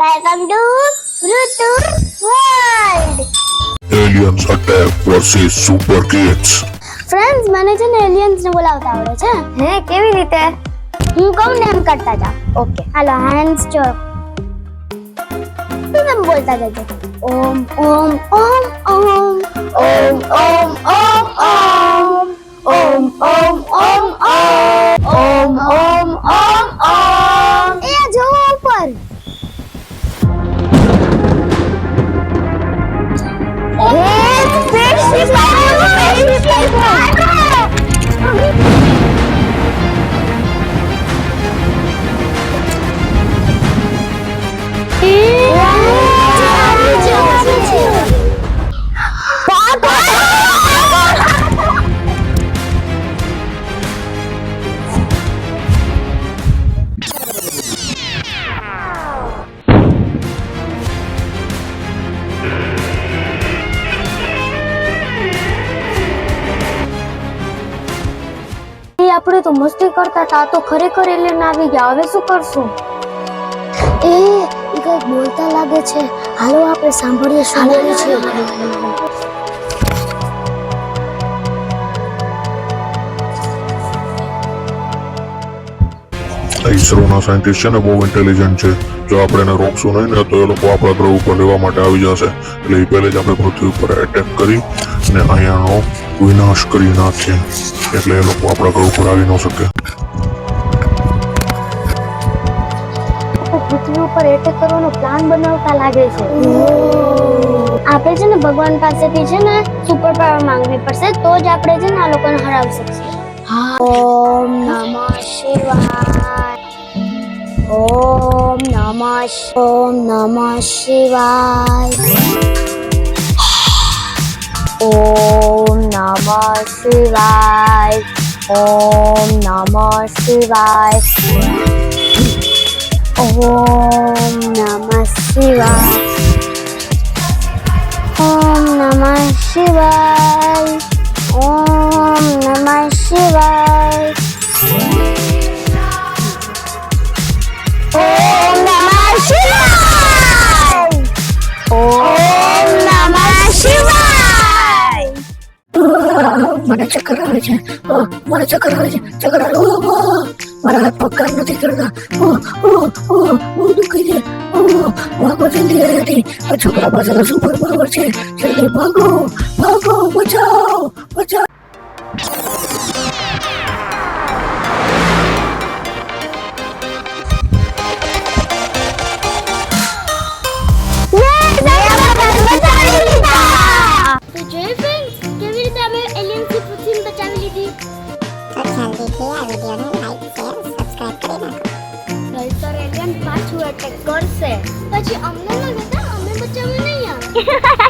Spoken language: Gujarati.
Welcome to Rutu World. Aliens Attack vs Super Kids. Friends મને છે ને એલિયન્સ ને બોલાવતા આવડે છે. હે કેવી રીતે? હું કહું ને એમ કરતા જાઓ. ઓકે હાલો હેન્ડ્સ જો. તું એમ બોલતા જજો. ઓમ ઓમ ઓમ ઓમ ઓમ ઓમ ઓમ ઓમ ઓમ ઓમ ઓમ ઓમ ઓમ ઓમ ઓમ. એ જો ઉપર. આપણે તો મસ્તી કરતા હતા તો ખરેખર એલિયન આવી ગયા. હવે શું કરશું? એ કઈક બોલતા લાગે છે. હાલો આપણે સાંભળીએ શું બોલે છે. ઈસરોના સાયન્ટિસ્ટ છે ને બહુ ઇન્ટેલિજન્ટ છે. જો આપણે એને રોકશું નહીં ને તો એ લોકો આપણા ગ્રહ ઉપર લેવા માટે આવી જશે. એટલે એ પહેલે જ આપણે પૃથ્વી ઉપર એટેક કરી ને અહીંયાનો વિનાશ કરી નાખીએ. એટલે એ લોકો આપણા ગ્રહ ઉપર આવી ન શકે. પૃથ્વી ઉપર એટેક કરવાનો પ્લાન બનાવતા લાગે છે. આપણે છે ને ભગવાન પાસેથી છે ને સુપર પાવર માંગવી પડશે તો જ આપણે છે ને આ લોકોને હરાવી શકીએ. ઓમ નમઃ શિવાય. ઓમ નમઃ શિવાય. ઓમ નમઃ શિવાય. ઓમ નમઃ શિવાય. ઓમ નમઃ શિવાય. ઓમ નમઃ શિવાય. ઓમ નમઃ શિવાય. ઓમ નમઃ શિવાય. ઓમ નમઃ શિવાય. મને ચક્કર આવે છે. મને ચક્કર આવે છે. ચક્કર આવે. મારા હાથ પગ કામ નથી કરતા. બહુ દુખી છે. ભાગો જલ્દી હતી. આ છોકરા પાસે સુપર પાવર છે. જલ્દી ભાગો ભાગો. બચાવો બચાવો. પાછું અટેક કરશે પછી અમને લાગે અમે બચાવવા નહીં આવે.